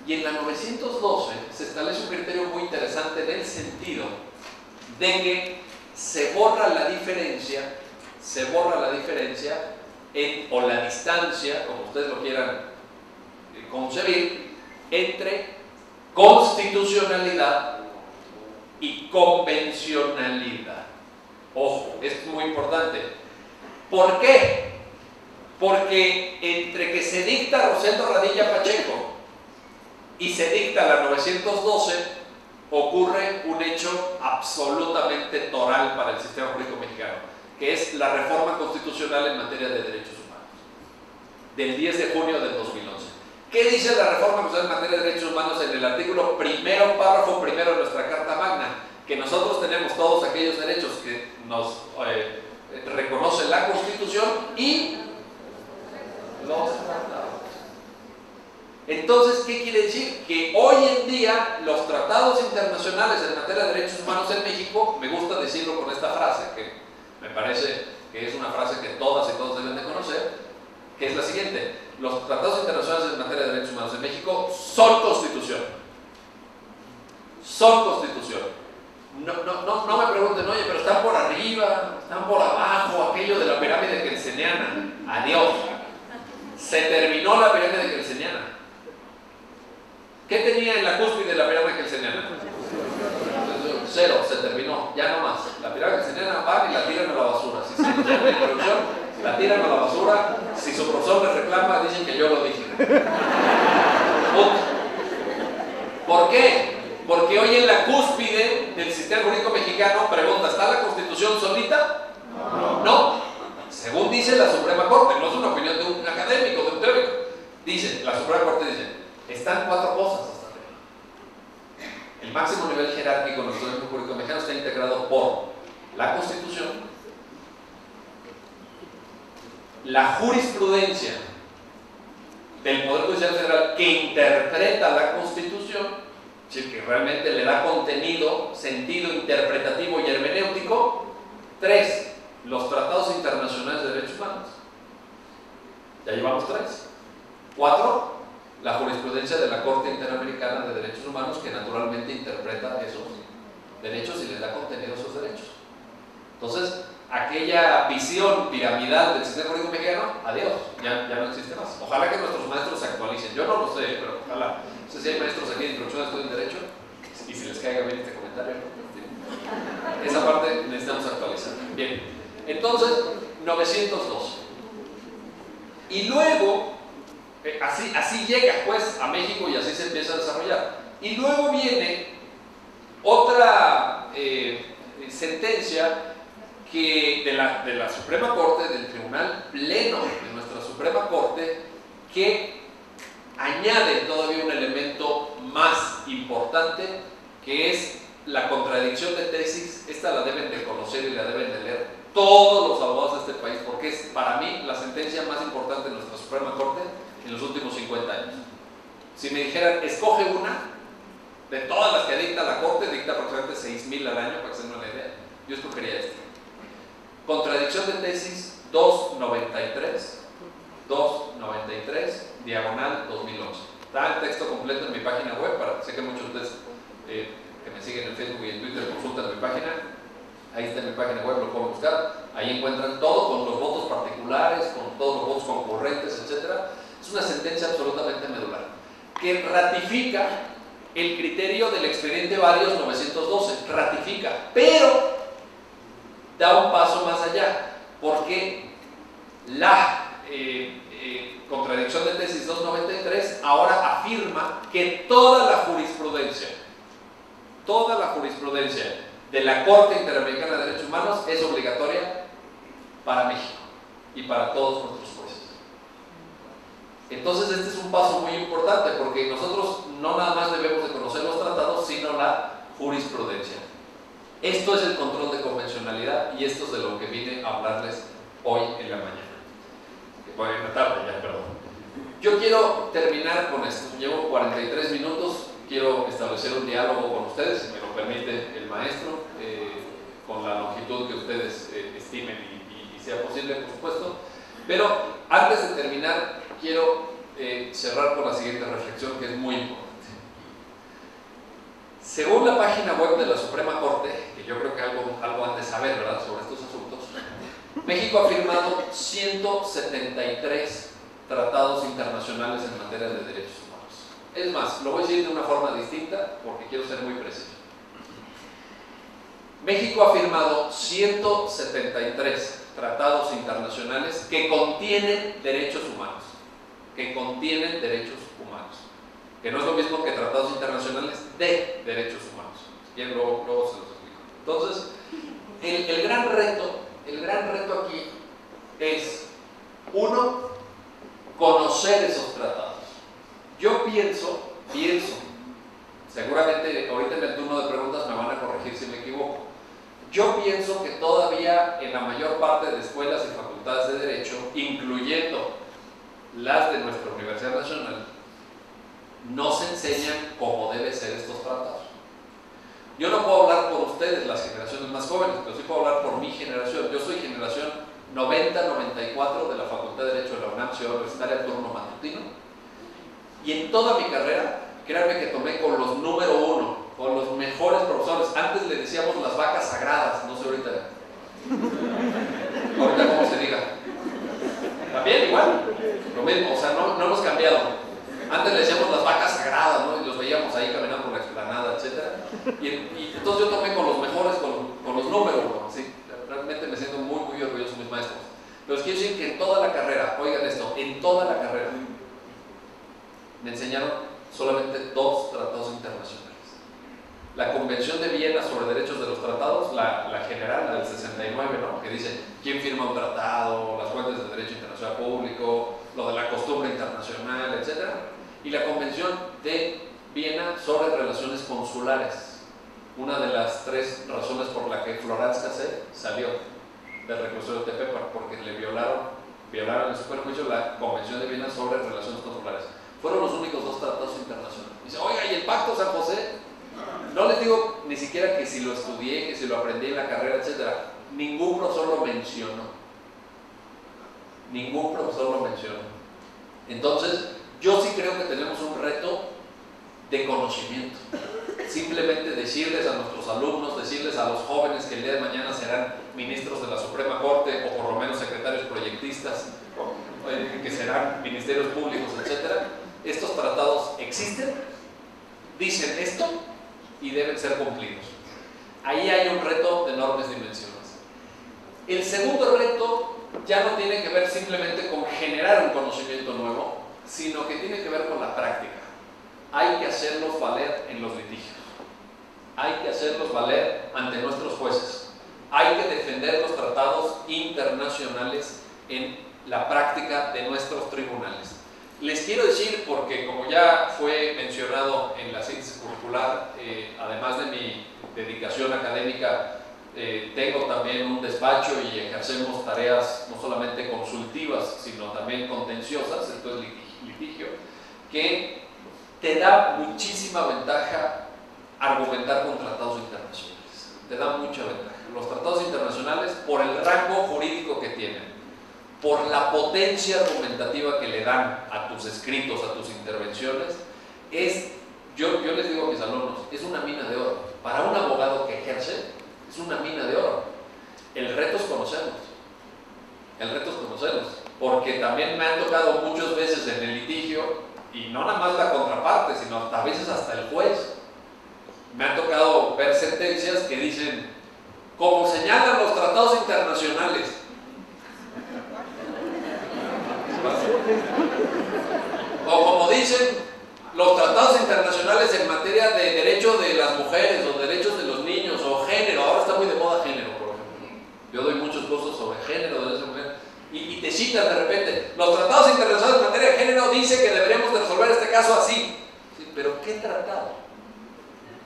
Y en la 912 se establece un criterio muy interesante en el sentido de que se borra la diferencia o la distancia, como ustedes lo quieran concebir, entre constitucionalidad y convencionalidad. Ojo, esto es muy importante. ¿Por qué? Porque entre que se dicta Rosendo Radilla Pacheco y se dicta la 912, ocurre un hecho absolutamente toral para el sistema jurídico mexicano, que es la reforma constitucional en materia de derechos humanos, del 10 de junio del 2011. ¿Qué dice la reforma constitucional en materia de derechos humanos en el artículo primero, párrafo primero de nuestra Carta Magna? Que nosotros tenemos todos aquellos derechos que nos reconoce la Constitución y los tratados. Entonces, ¿qué quiere decir? Que hoy en día los tratados internacionales en materia de derechos humanos en México, me gusta decirlo con esta frase, que me parece que es una frase que todas y todos deben de conocer, que es la siguiente: los tratados internacionales en materia de derechos humanos en México son Constitución. Son Constitución. No me pregunten: oye, pero están por arriba, están por abajo, aquello de la pirámide kelseniana. Adiós. Se terminó la pirámide kelseniana. ¿Qué tenía en la cúspide de la pirámide kelseniana? Cero, se terminó, ya no más. La pirámide kelseniana van y la tiran a la basura. Si se entiende la introducción, la tiran a la basura. Si su profesor les reclama, dicen que yo lo dije. Punto. ¿Por qué? Porque hoy en la cúspide del sistema jurídico mexicano pregunta: ¿está la Constitución solita? No. Según dice la Suprema Corte, no es una opinión de un académico, de un teórico. Dice, la Suprema Corte dice: están cuatro cosas hasta arriba. El máximo nivel jerárquico de nuestro sistema jurídico mexicano está integrado por la Constitución, la jurisprudencia del Poder Judicial Federal que interpreta la Constitución, es decir, que realmente le da contenido, sentido interpretativo y hermenéutico. 3, los tratados internacionales de derechos humanos. Ya llevamos 3. 4, la jurisprudencia de la Corte Interamericana de Derechos Humanos, que naturalmente interpreta esos derechos y le da contenido a esos derechos. Entonces, aquella visión piramidal del sistema jurídico mexicano, adiós, ya no existe más. Ojalá que nuestros maestros se actualicen. Yo no lo sé, pero ojalá. No sé si hay maestros aquí de introducción a estudio en Derecho y si les caiga bien este comentario, ¿no? Esa parte necesitamos actualizar. Bien, entonces, 912. Y luego, así llega pues a México y así se empieza a desarrollar. Y luego viene otra sentencia que de la Suprema Corte, del Tribunal Pleno de nuestra Suprema Corte, que añade todavía un elemento más importante, que es la contradicción de tesis. Esta la deben de conocer y la deben de leer todos los abogados de este país, porque es para mí la sentencia más importante de nuestra Suprema Corte en los últimos 50 años. Si me dijeran, escoge una, de todas las que dicta la Corte, dicta aproximadamente 6,000 al año, para que se den una idea, yo escogería esta. Contradicción de tesis 293, diagonal 2011. Está el texto completo en mi página web, sé que muchos de ustedes que me siguen en Facebook y en Twitter consultan mi página. Ahí está en mi página web, lo pueden buscar. Ahí encuentran todo con los votos particulares, con todos los votos concurrentes, etc. Es una sentencia absolutamente medular que ratifica el criterio del expediente Varios 912, ratifica, pero da un paso más allá, porque la contradicción de tesis 293 ahora afirma que toda la jurisprudencia de la Corte Interamericana de Derechos Humanos es obligatoria para México y para todos nuestros jueces. Entonces este es un paso muy importante, porque nosotros no nada más debemos de conocer los tratados, sino la jurisprudencia. Esto es el control de convencionalidad, y esto es de lo que vine a hablarles hoy en la mañana. Bueno, en la tarde ya, perdón. Yo quiero terminar con esto. Llevo 43 minutos. Quiero establecer un diálogo con ustedes, si me lo permite el maestro, con la longitud que ustedes estimen y sea posible, por supuesto. Pero antes de terminar, quiero cerrar con la siguiente reflexión, que es muy importante. Según la página web de la Suprema Corte, que yo creo que algo han de saber, ¿verdad?, sobre estos asuntos, México ha firmado 173 tratados internacionales en materia de derechos humanos. Es más, lo voy a decir de una forma distinta porque quiero ser muy preciso. México ha firmado 173 tratados internacionales que contienen derechos humanos. Que contienen derechos humanos. Que no es lo mismo que tratados internacionales de derechos humanos. Bien, luego se los explico. Entonces, el gran reto aquí es, uno, conocer esos tratados. Yo pienso, seguramente ahorita en el turno de preguntas me van a corregir si me equivoco. Yo pienso que todavía en la mayor parte de escuelas y facultades de Derecho, incluyendo las de nuestra Universidad Nacional, no se enseñan cómo deben ser estos tratados. Yo no puedo hablar por ustedes, las generaciones más jóvenes, pero sí puedo hablar por mi generación. Yo soy generación 90-94 de la Facultad de Derecho de la UNAM, Ciudad Universitaria, turno matutino. Y en toda mi carrera, créanme que tomé con los número uno, con los mejores profesores. Antes le decíamos las vacas sagradas, no sé ahorita. Ahorita cómo se diga. También igual, lo mismo, o sea, no hemos cambiado. Antes le decíamos las vacas sagradas, ¿no? Y los veíamos ahí caminando por la explanada, etc. Y entonces yo tomé con los mejores, con los números uno, ¿sí? Realmente me siento muy, muy orgulloso de mis maestros. Pero les quiero decir que en toda la carrera, oigan esto, en toda la carrera, me enseñaron solamente 2 tratados internacionales. La Convención de Viena sobre Derechos de los Tratados, la general, la del 69, ¿no?, que dice quién firma un tratado, las fuentes de derecho internacional público, lo de la costumbre internacional, etc. Y la Convención de Viena sobre relaciones consulares, una de las 3 razones por la que Florence Cassel salió del reclusorio de Tepepan, porque le violaron en su juicio la Convención de Viena sobre relaciones consulares. Fueron los únicos 2 tratados internacionales. Dice, oiga, ¿y el Pacto San José? No les digo ni siquiera que si lo estudié, que si lo aprendí en la carrera, etc. Ningún profesor lo mencionó. Ningún profesor lo mencionó. Entonces, yo sí creo que tenemos un reto de conocimiento. Simplemente decirles a nuestros alumnos, decirles a los jóvenes que el día de mañana serán ministros de la Suprema Corte, o por lo menos secretarios proyectistas, que serán ministerios públicos, etc. Estos tratados existen, dicen esto y deben ser cumplidos. Ahí hay un reto de enormes dimensiones. El segundo reto ya no tiene que ver simplemente con generar un conocimiento nuevo, sino que tiene que ver con la práctica. Hay que hacerlos valer en los litigios. Hay que hacerlos valer ante nuestros jueces. Hay que defender los tratados internacionales en la práctica de nuestros tribunales. Les quiero decir, porque como ya fue mencionado en la síntesis curricular, además de mi dedicación académica, tengo también un despacho y ejercemos tareas no solamente consultivas, sino también contenciosas, esto es litigio, que te da muchísima ventaja argumentar con tratados internacionales. Te da mucha ventaja. Los tratados internacionales, por el rango jurídico que tienen, por la potencia argumentativa que le dan a tus escritos, a tus intervenciones, Yo les digo a mis alumnos, es una mina de oro. Para un abogado que ejerce, es una mina de oro. El reto es conocerlos. El reto es conocerlos. Porque también me han tocado muchas veces en el litigio, y no nada más la contraparte, sino a veces hasta el juez. Me han tocado ver sentencias que dicen, como señalan los tratados internacionales. O como dicen los tratados internacionales en materia de derechos de las mujeres o derechos de los niños o género. Ahora está muy de moda género, por ejemplo. Yo doy muchos cursos sobre género, derechos de mujer, y te citan de repente, los tratados internacionales en materia de género dicen que deberíamos de resolver este caso así. Sí, pero ¿qué tratado?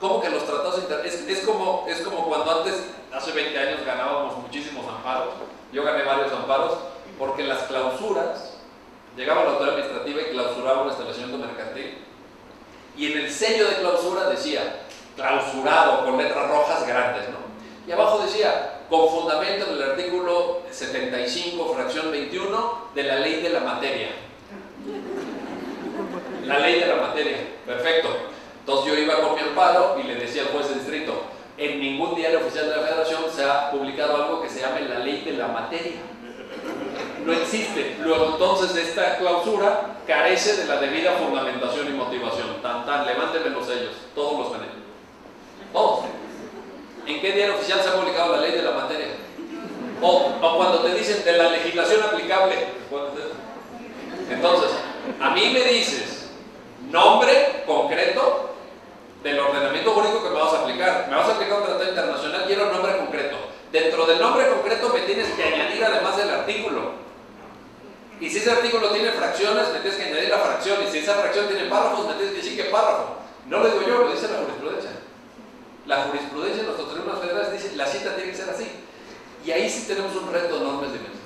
¿Cómo que los tratados internacionales? Es como cuando antes, hace 20 años, ganábamos muchísimos amparos. Yo gané varios amparos porque las clausuras, llegaba la autoridad administrativa y clausuraba un establecimiento mercantil, y en el sello de clausura decía clausurado con letras rojas grandes, ¿no? Y abajo decía con fundamento en el artículo 75 fracción 21 de la ley de la materia. La ley de la materia, perfecto. Entonces yo iba con mi amparo y le decía al juez de distrito, en ningún diario oficial de la Federación se ha publicado algo que se llame la ley de la materia. No existe. Luego entonces esta clausura carece de la debida fundamentación y motivación. Levántenme los sellos, todos los gané. Todos. ¿En qué diario oficial se ha publicado la ley de la materia? O cuando te dicen de la legislación aplicable. Entonces, a mí me dices nombre concreto del ordenamiento jurídico que me vas a aplicar. Me vas a aplicar un tratado internacional, quiero nombre concreto. Dentro del nombre concreto me tienes que añadir además el artículo. Y si ese artículo tiene fracciones, me tienes que añadir la fracción. Y si esa fracción tiene párrafos, me tienes que decir qué párrafo. No lo digo yo, lo dice la jurisprudencia. La jurisprudencia de nuestros tribunales federales dice la cita tiene que ser así. Y ahí sí tenemos un reto de enormes dimensiones.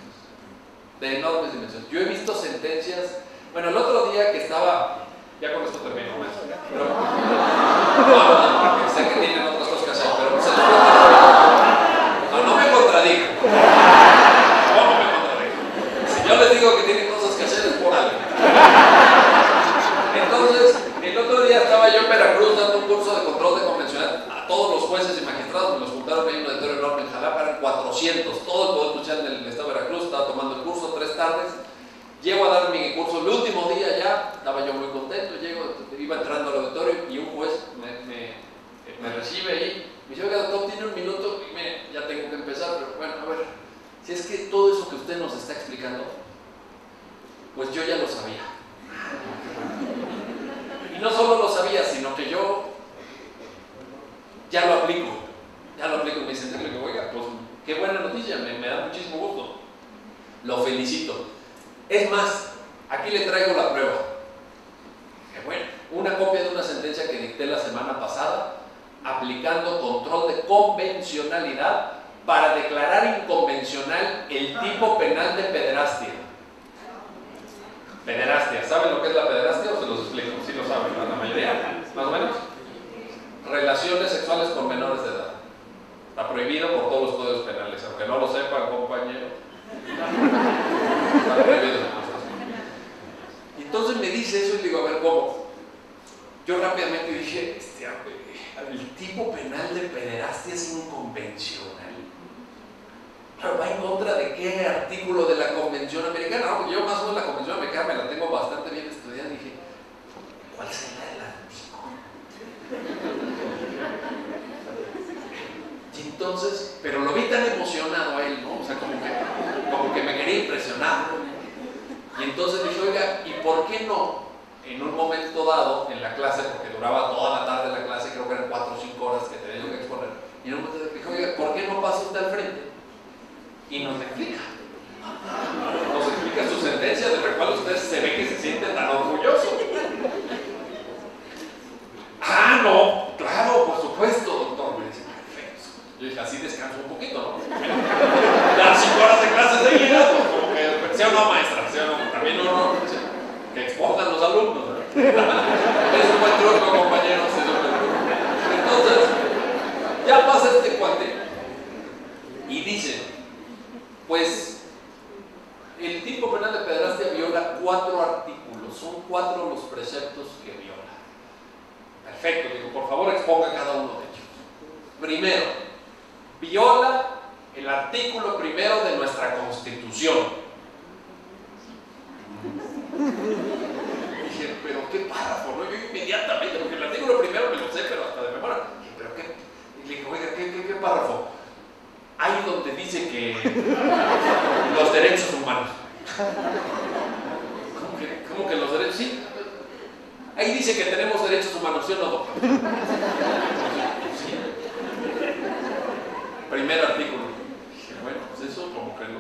De enormes dimensiones. Yo he visto sentencias. Bueno, el otro día que estaba. Ya con esto termino, maestro. Pero. No, sé que tienen otras cosas que hacer, pero se les puede. No me contradigan. No me contradigan. Si yo les digo que tienen cosas que hacer es por algo. Entonces, el otro día estaba yo en Veracruz dando un curso de control de convencional a todos los jueces y magistrados. Me los juntaron ahí en un auditorio enorme en Jalapa, eran 400. Todo el poder judicial del estado de Veracruz estaba tomando el curso 3 tardes. Llego a dar mi curso el último día ya, estaba yo muy contento, iba entrando al auditorio y un juez me recibe ahí, me dice, oiga doctor, tiene un minuto y ya tengo que empezar, pero bueno, a ver, si es que todo eso que usted nos está explicando, pues yo ya lo sabía. Y no solo lo sabía, sino que yo ya lo aplico, me dice, oiga, pues qué buena noticia, me da muchísimo gusto, lo felicito. Es más, aquí le traigo la prueba. Qué bueno. Una copia de una sentencia que dicté la semana pasada, aplicando control de convencionalidad para declarar inconvencional el tipo penal de pederastia. Pederastia, ¿saben lo que es la pederastia o se los explico? Sí lo saben, ¿no? La mayoría, más o menos. Relaciones sexuales con menores de edad. Está prohibido por todos los códigos penales, aunque no lo sepan, compañero. Está prohibido. Entonces me dice eso y digo, a ver, ¿cómo? Yo rápidamente dije, el tipo penal de pederastia es inconvencional. Pero va en contra de qué artículo de la Convención Americana. No, porque yo más o menos la Convención Americana me la tengo bastante bien estudiada. Y dije, ¿cuál será el artículo? Y entonces, pero lo vi tan emocionado a él, ¿no? O sea, como que me quería impresionar. Y entonces dije, oiga, ¿y por qué no? En un momento dado, en la clase, porque duraba toda la tarde la clase, creo que eran 4 o 5 horas que tenía yo que exponer, y en un momento dije, oiga, ¿por qué no pasa usted al frente? Y nos explica. Nos explica su sentencia, de la cual usted se ve que se siente tan orgulloso. Ah, no, claro, por supuesto, doctor. Me dice, perfecto. Yo dije, así descanso un poquito, ¿no? Las 5 horas de clase seguidas, pues como que, sea o no, maestra, sea o no, también uno, que exportan los alumnos, ¿no? Es un buen truco, compañeros, es un buen truco. Entonces, ya pasa este cuate y dice, pues, el tipo penal de pederastia viola 4 artículos, son 4 los preceptos que viola. Perfecto, digo, por favor exponga cada uno de ellos. Primero, viola el artículo primero de nuestra Constitución. Dije, pero qué párrafo, ¿no? Yo inmediatamente, porque el artículo primero me lo sé, pero hasta de memoria. Dije, pero qué. Y le dije, oiga, ¿qué párrafo? Ahí donde dice que los derechos humanos. ¿Cómo que los derechos? Sí. Ahí dice que tenemos derechos humanos, ¿sí o no, doctor? Sí. Primer artículo. Dije, bueno, pues eso como que no.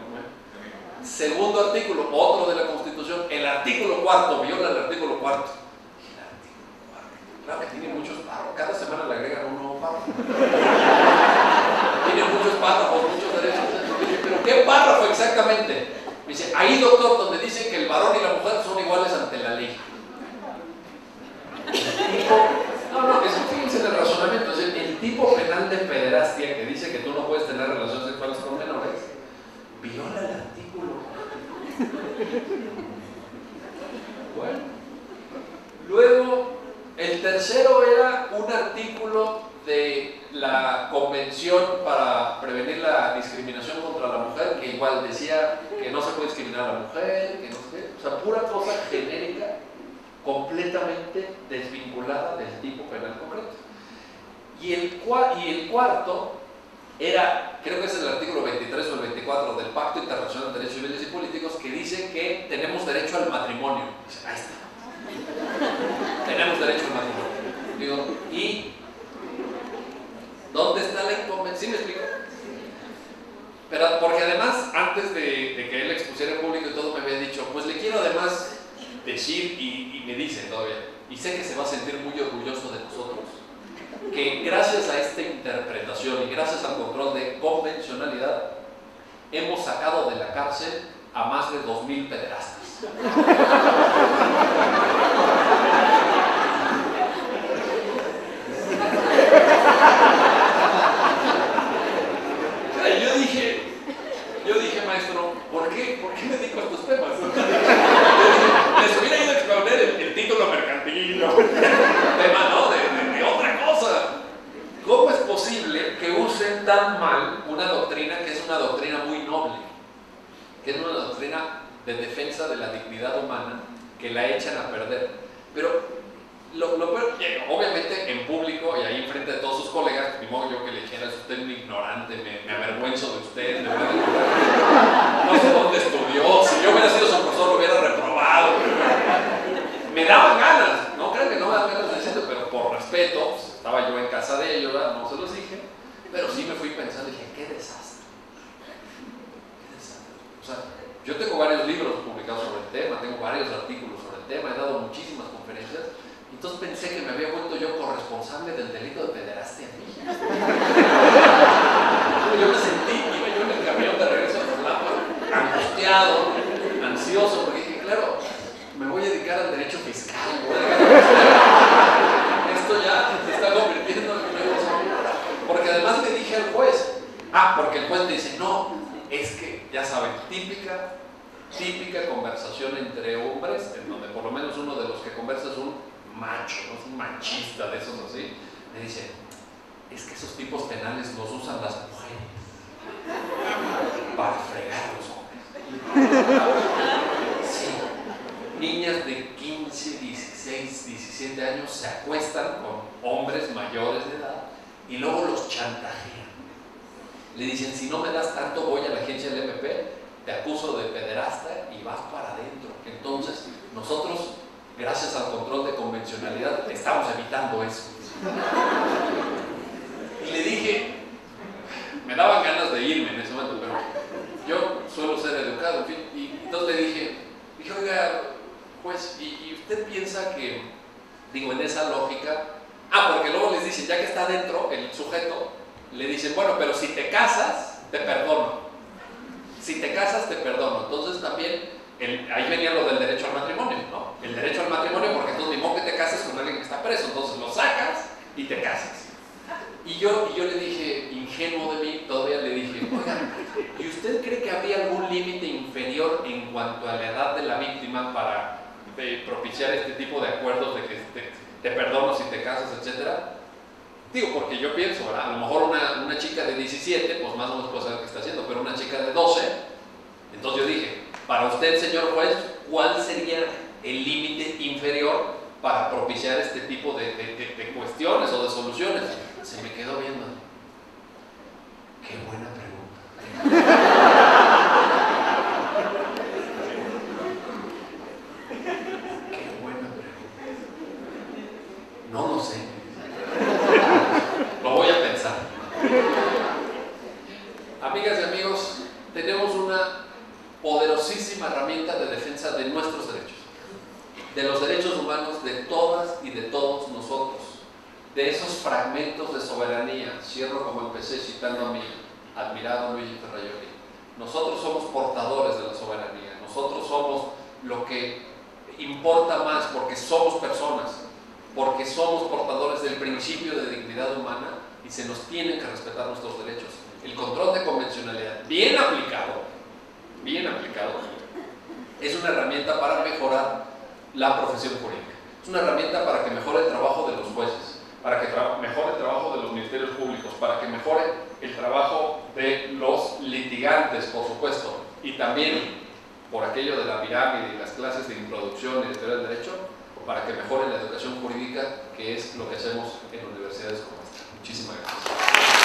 Segundo artículo, otro de la Constitución, el artículo cuarto, viola el artículo cuarto. El artículo cuarto, claro que tiene muchos párrafos, cada semana le agregan un nuevo párrafo. Tiene muchos párrafos, muchos derechos. Dije, ¿pero qué párrafo exactamente? Me dice, ahí, doctor, donde dice que el varón y la mujer son iguales ante la ley. No, fíjense en el razonamiento. El tipo penal de pederastia que dice que tú no puedes tener relaciones sexuales con menores, viola el artículo. Bueno, luego el tercero era un artículo de la Convención para prevenir la discriminación contra la mujer, que igual decía que no se puede discriminar a la mujer, que no sé qué, o sea, pura cosa genérica, completamente desvinculada del tipo penal concreto. Y el cuarto era, creo que es el artículo 23 o el 24 del Pacto Internacional de Derechos Civiles y Políticos, que dice que tenemos derecho al matrimonio. Dice, ahí está. Tenemos derecho al matrimonio. Digo, ¿y dónde está la inconveniencia? ¿Sí me explico? Pero porque además, antes de que él expusiera en público y todo, me había dicho, pues le quiero además decir, y me dice todavía, y sé que se va a sentir muy orgulloso de nosotros, que gracias a esta interpretación y gracias al control de convencionalidad hemos sacado de la cárcel a más de 2,000 pederastas. Yo dije, maestro, ¿por qué me dedico a estos temas? Les hubiera ido a exponer el título mercantil, ¿no? Tema, ¿no? De otra cosa. ¿Cómo es posible que usen tan mal una doctrina que es una doctrina muy noble? Que es una doctrina de defensa de la dignidad humana, que la echan a perder. Pero obviamente en público y ahí enfrente de todos sus colegas, ni modo yo que le dijera, es usted un ignorante, me avergüenzo de usted, no sé dónde estudió, si yo hubiera sido su profesor lo hubiera reprobado. Me daban ganas, no crean que no me daban ganas de decirlo, pero por respeto, pues, estaba yo en casa de ellos, no se los dije, pero sí me fui pensando y dije, qué desastre. O sea, yo tengo varios libros publicados sobre el tema, tengo varios artículos sobre el tema, he dado muchísimas conferencias. Entonces pensé que me había vuelto yo corresponsable del delito de pederastia a mí. Yo me sentí, iba yo en el camión de regreso a Tlapa, angustiado, ansioso, porque dije, claro, me voy a dedicar al derecho fiscal, esto ya se está convirtiendo en un negocio. Porque además le dije al juez, porque el juez me dice, no, es que, ya saben, típica conversación entre hombres, en donde por lo menos uno de los que conversa es un macho, ¿no? Es un machista de esos así, me dice, es que esos tipos penales los usan las mujeres para fregar a los hombres. Sí, niñas de 15, 16, 17 años se acuestan con hombres mayores de edad y luego los chantajean. Le dicen, si no me das tanto, voy a la agencia del MP, te acuso de pederasta y vas para adentro. Entonces, nosotros, gracias al control de convencionalidad, estamos evitando eso. Y le dije, me daban ganas de irme en ese momento, pero yo suelo ser educado, en fin, y entonces le dije, oiga, juez, ¿y usted piensa que, digo, en esa lógica, porque luego les dicen, ya que está dentro el sujeto, le dicen, bueno, pero si te casas, te perdono. Si te casas, te perdono. Entonces también, ahí venía lo del derecho al matrimonio, ¿no? El derecho al matrimonio, porque entonces ni modo que te cases con alguien que está preso, entonces lo sacas y te casas. Y yo le dije, ingenuo de mí, todavía le dije, oiga, ¿y usted cree que habría algún límite inferior en cuanto a la edad de la víctima para propiciar este tipo de acuerdos de que te perdono si te casas, etcétera. Digo, porque yo pienso, ¿verdad? A lo mejor una chica de 17, pues más o menos puede saber qué está haciendo, pero una chica de 12, entonces yo dije, para usted, señor juez, ¿cuál sería el límite inferior para propiciar este tipo de cuestiones o de soluciones? Se me quedó viendo. Qué buena pregunta. Qué buena pregunta. No lo sé. Lo voy a pensar. Amigas y amigos, tenemos una poderosísima herramienta de defensa de nuestros derechos, de los derechos humanos de todas y de todos nosotros, de esos fragmentos de soberanía. Cierro como empecé citando a mi admirado Luigi Ferrajoli. Nosotros somos portadores de la soberanía, nosotros somos lo que importa más porque somos personas, porque somos portadores del principio de dignidad humana y se nos tienen que respetar nuestros derechos. El control de convencionalidad, bien aplicado, es una herramienta para mejorar la profesión jurídica. Es una herramienta para que mejore el trabajo de los jueces, para que mejore el trabajo de los ministerios públicos, para que mejore el trabajo de los litigantes, por supuesto, y también por aquello de la pirámide y las clases de introducción y de teoría del derecho, para que mejore la educación jurídica, que es lo que hacemos en universidades como esta. Muchísimas gracias.